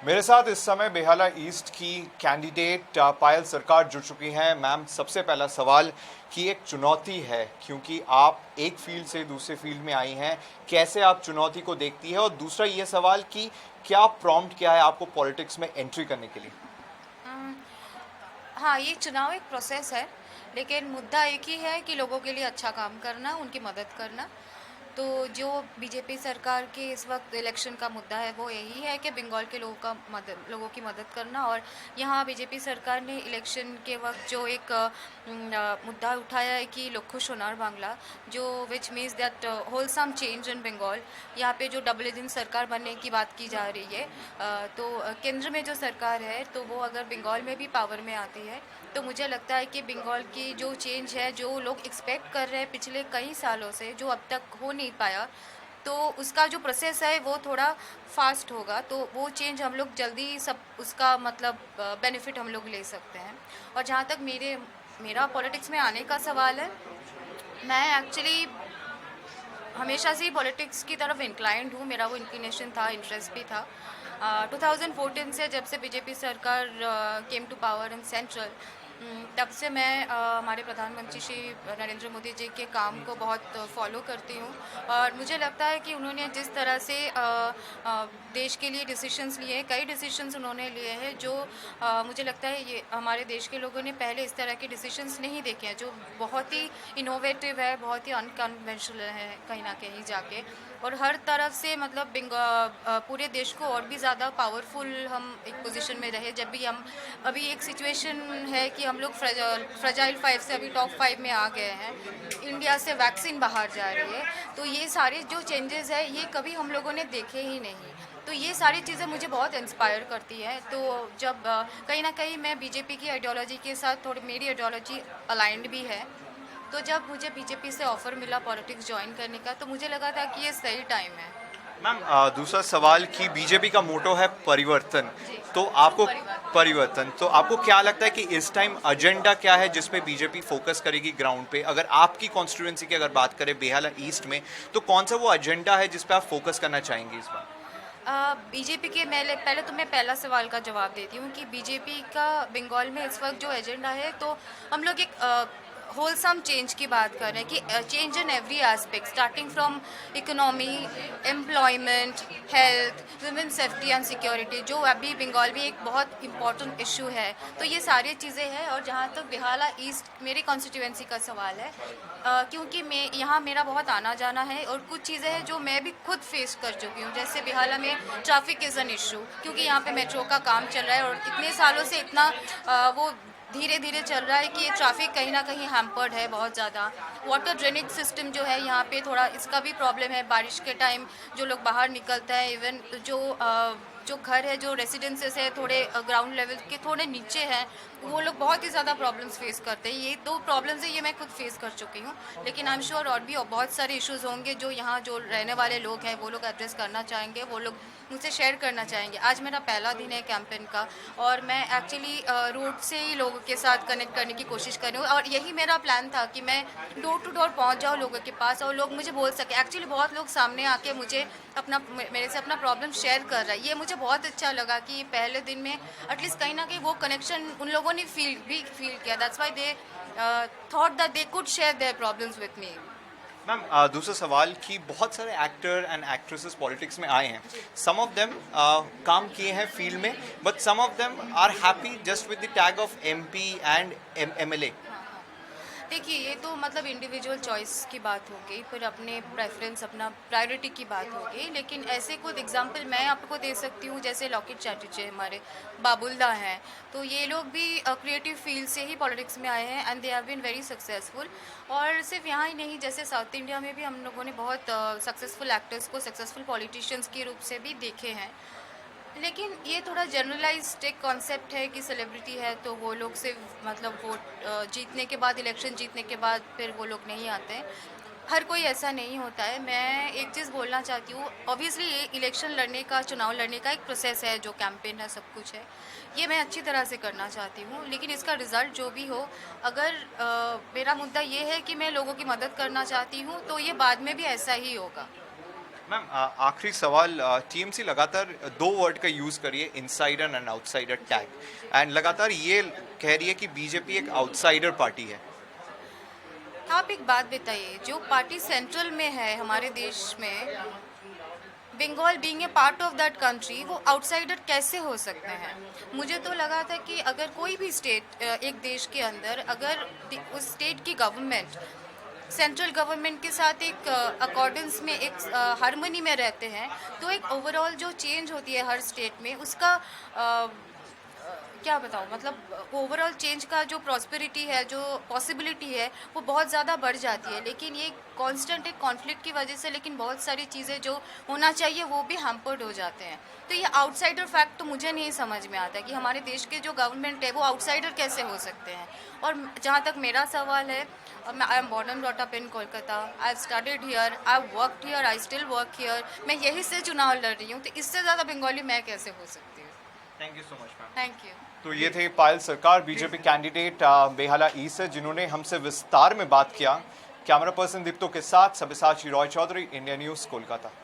मेरे साथ इस समय बेहाला ईस्ट की कैंडिडेट पायल सरकार जुड़ चुकी हैं। मैम, सबसे पहला सवाल कि एक चुनौती है क्योंकि आप एक फील्ड से दूसरे फील्ड में आई हैं, कैसे आप चुनौती को देखती है? और दूसरा ये सवाल कि क्या प्रॉम्प्ट क्या है आपको पॉलिटिक्स में एंट्री करने के लिए? अम, हाँ, ये चुनाव एक प्रोसेस है, लेकिन मुद्दा एक ही है कि लोगों के लिए अच्छा काम करना, उनकी मदद करना। तो जो बीजेपी सरकार के इस वक्त इलेक्शन का मुद्दा है वो यही है कि बंगाल के लोगों की मदद करना। और यहाँ बीजेपी सरकार ने इलेक्शन के वक्त जो एक मुद्दा उठाया है कि लक्ष्य सोनार बांग्ला, जो which means that wholesome change in Bengal. यहाँ पे जो डबल इंजन सरकार बनने की बात की जा रही है, केंद्र में जो सरकार है तो वो अगर बंगाल में भी पावर में आती है तो मुझे लगता है कि बंगाल की जो चेंज है, जो लोग एक्सपेक्ट कर रहे हैं पिछले कई सालों से, जो अब तक हो नहीं पाया, तो उसका जो प्रोसेस है वो थोड़ा फास्ट होगा। तो वो चेंज हम लोग जल्दी सब उसका मतलब बेनिफिट हम लोग ले सकते हैं। और जहाँ तक मेरा पॉलिटिक्स में आने का सवाल है, मैं एक्चुअली हमेशा से ही पॉलिटिक्स की तरफ इंक्लाइंड हूँ। मेरा वो इंक्लिनेशन था, इंटरेस्ट भी था। 2014 से जब से बीजेपी सरकार came to power in central, तब से मैं हमारे प्रधानमंत्री श्री नरेंद्र मोदी जी के काम को बहुत फॉलो करती हूँ। और मुझे लगता है कि उन्होंने जिस तरह से देश के लिए डिसीशंस लिए, कई डिसीशंस उन्होंने लिए हैं जो मुझे लगता है ये हमारे देश के लोगों ने पहले इस तरह के डिसीशंस नहीं देखे हैं, जो बहुत ही इनोवेटिव है, बहुत ही अनकन्वेंशनल है कहीं ना कहीं जाके। और हर तरफ से मतलब पूरे देश को और भी ज़्यादा पावरफुल हम एक पोजीशन में रहे। जब भी हम अभी एक सिचुएशन है कि हम लोग फ्रेजाइल 5 से अभी टॉप 5 में आ गए हैं, इंडिया से वैक्सीन बाहर जा रही है, तो ये सारे जो चेंजेस है ये कभी हम लोगों ने देखे ही नहीं। तो ये सारी चीज़ें मुझे बहुत इंस्पायर करती हैं। तो जब कहीं ना कहीं मैं बीजेपी की आइडियोलॉजी के साथ, थोड़ी मेरी आइडियोलॉजी अलाइंड भी है, तो जब मुझे बीजेपी से ऑफ़र मिला पॉलिटिक्स ज्वाइन करने का, तो मुझे लगा था कि ये सही टाइम है। मैम, दूसरा सवाल कि बीजेपी का मोटो है परिवर्तन, जी, तो आपको परिवर्तन, तो आपको क्या लगता है कि इस टाइम एजेंडा क्या है जिस पे बीजेपी फोकस करेगी ग्राउंड पे? अगर आपकी कॉन्स्टिट्यूएंसी की अगर बात करें बेहाला ईस्ट में, तो कौन सा वो एजेंडा है जिस पे आप फोकस करना चाहेंगे इस बार? बीजेपी के पहले तो मैं पहला सवाल का जवाब देती हूँ कि बीजेपी का बंगाल में इस वक्त जो एजेंडा है, तो हम लोग एक होलसम चेंज की बात कर रहे हैं कि change in every aspect, starting from economy, employment, health, women safety and security, जो अभी बंगाल में एक बहुत इंपॉर्टेंट इशू है। तो ये सारी चीज़ें हैं। और जहाँ तक बेहाला ईस्ट मेरी कॉन्स्टिट्यूएंसी का सवाल है, क्योंकि मैं यहाँ मेरा बहुत आना जाना है और कुछ चीज़ें हैं जो मैं भी खुद फेस कर चुकी हूँ। जैसे बेहाला में ट्रैफिक इज़ एन इशू, क्योंकि यहाँ पे मेट्रो का काम चल रहा है और इतने सालों से इतना वो धीरे धीरे चल रहा है कि ये ट्रैफिक कहीं ना कहीं हैम्पर्ड है बहुत ज़्यादा। वाटर ड्रेनेज सिस्टम जो है यहाँ पे, थोड़ा इसका भी प्रॉब्लम है। बारिश के टाइम जो लोग बाहर निकलते हैं, इवन जो घर है, जो रेसिडेंसेस है, थोड़े ग्राउंड लेवल के थोड़े नीचे हैं, वो लोग बहुत ही ज़्यादा प्रॉब्लम्स फेस करते हैं। ये दो प्रॉब्लम्स है, ये मैं खुद फेस कर चुकी हूँ। लेकिन आई एम श्योर और भी बहुत सारे इश्यूज होंगे जो यहाँ जो रहने वाले लोग हैं वो लोग एड्रेस करना चाहेंगे, वो लोग मुझसे शेयर करना चाहेंगे। आज मेरा पहला दिन है कैंपेन का, और मैं एक्चुअली रोड से ही लोगों के साथ कनेक्ट करने की कोशिश कर रही हूँ। और यही मेरा प्लान था कि मैं डोर टू डोर पहुँच जाऊँ लोगों के पास और लोग मुझे बोल सके। एक्चुअली बहुत लोग सामने आके मुझे मेरे से अपना प्रॉब्लम शेयर कर रहा है, ये मुझे बहुत अच्छा लगा कि पहले दिन में एटलीस्ट कहीं ना कहीं वो कनेक्शन उन लोगों ने फील किया। That's why they thought that they could share their problems with me. Ma'am, दूसरा सवाल कि बहुत सारे एक्टर एंड एक्ट्रेसेस पॉलिटिक्स में आए हैं। सम ऑफ देम काम किए हैं फील्ड में, but some of them are happy just with the tag of MP and MLA. हाँ, हाँ। देखिए, ये तो मतलब इंडिविजुअल चॉइस की बात हो गई, फिर अपने प्रेफरेंस, अपना प्रायोरिटी की बात हो गई। लेकिन ऐसे कुछ एग्जांपल मैं आपको दे सकती हूँ, जैसे लॉकेट चैटर्जी हमारे बाबुल्दा हैं, तो ये लोग भी क्रिएटिव फील्ड से ही पॉलिटिक्स में आए हैं and they have been very successful. और सिर्फ यहाँ ही नहीं, जैसे साउथ इंडिया में भी हम लोगों ने बहुत सक्सेसफुल एक्टर्स को सक्सेसफुल पॉलिटिशियंस के रूप से भी देखे हैं। लेकिन ये थोड़ा जनरलाइज्ड एक कॉन्सेप्ट है कि सेलिब्रिटी है तो वो लोग सिर्फ मतलब वोट जीतने के बाद, इलेक्शन जीतने के बाद फिर वो लोग नहीं आते हैं। हर कोई ऐसा नहीं होता है। मैं एक चीज़ बोलना चाहती हूँ, ऑब्वियसली ये इलेक्शन लड़ने का, चुनाव लड़ने का एक प्रोसेस है, जो कैंपेन है, सब कुछ है, ये मैं अच्छी तरह से करना चाहती हूँ। लेकिन इसका रिज़ल्ट जो भी हो, अगर मेरा मुद्दा ये है कि मैं लोगों की मदद करना चाहती हूँ, तो ये बाद में भी ऐसा ही होगा। मैम आखिरी सवाल, टीएमसी लगातार दो वर्ड का यूज़ करिए, insider and outsider tag, and लगातार ये कह रही है कि बीजेपी एक आउटसाइडर पार्टी है। आप एक बात बताइए, जो पार्टी सेंट्रल में है हमारे देश में, Bengal being a part of that country, वो आउटसाइडर कैसे हो सकते हैं? मुझे तो लगा था कि अगर कोई भी स्टेट एक देश के अंदर अगर उस स्टेट की गवर्नमेंट सेंट्रल गवर्नमेंट के साथ एक अकॉर्डेंस में एक हार्मनी में रहते हैं, तो एक ओवरऑल जो चेंज होती है हर स्टेट में उसका क्या बताऊँ, मतलब ओवरऑल चेंज का जो प्रॉस्पेरिटी है, जो पॉसिबिलिटी है, वो बहुत ज़्यादा बढ़ जाती है। लेकिन ये कांस्टेंट एक कॉन्फ्लिक्ट की वजह से लेकिन बहुत सारी चीज़ें जो होना चाहिए वो भी हैम्पर्ड हो जाते हैं। तो ये आउटसाइडर फैक्ट तो मुझे नहीं समझ में आता कि हमारे देश के जो गवर्नमेंट है वो आउटसाइडर कैसे हो सकते हैं। और जहाँ तक मेरा सवाल है, I am born and brought up in Kolkata, I studied here, I worked here, I still work here, मैं यहीं से चुनाव लड़ रही हूँ, तो इससे ज़्यादा बंगाली मैं कैसे हो सकती हूँ? Thank you so much ma'am. Thank you. तो ये थे पायल सरकार, बीजेपी कैंडिडेट बेहाला ईस्ट से, जिन्होंने हमसे विस्तार में बात किया। कैमरा पर्सन दीप्तो के साथ सब्यसाची रॉय चौधरी, इंडिया न्यूज़, कोलकाता।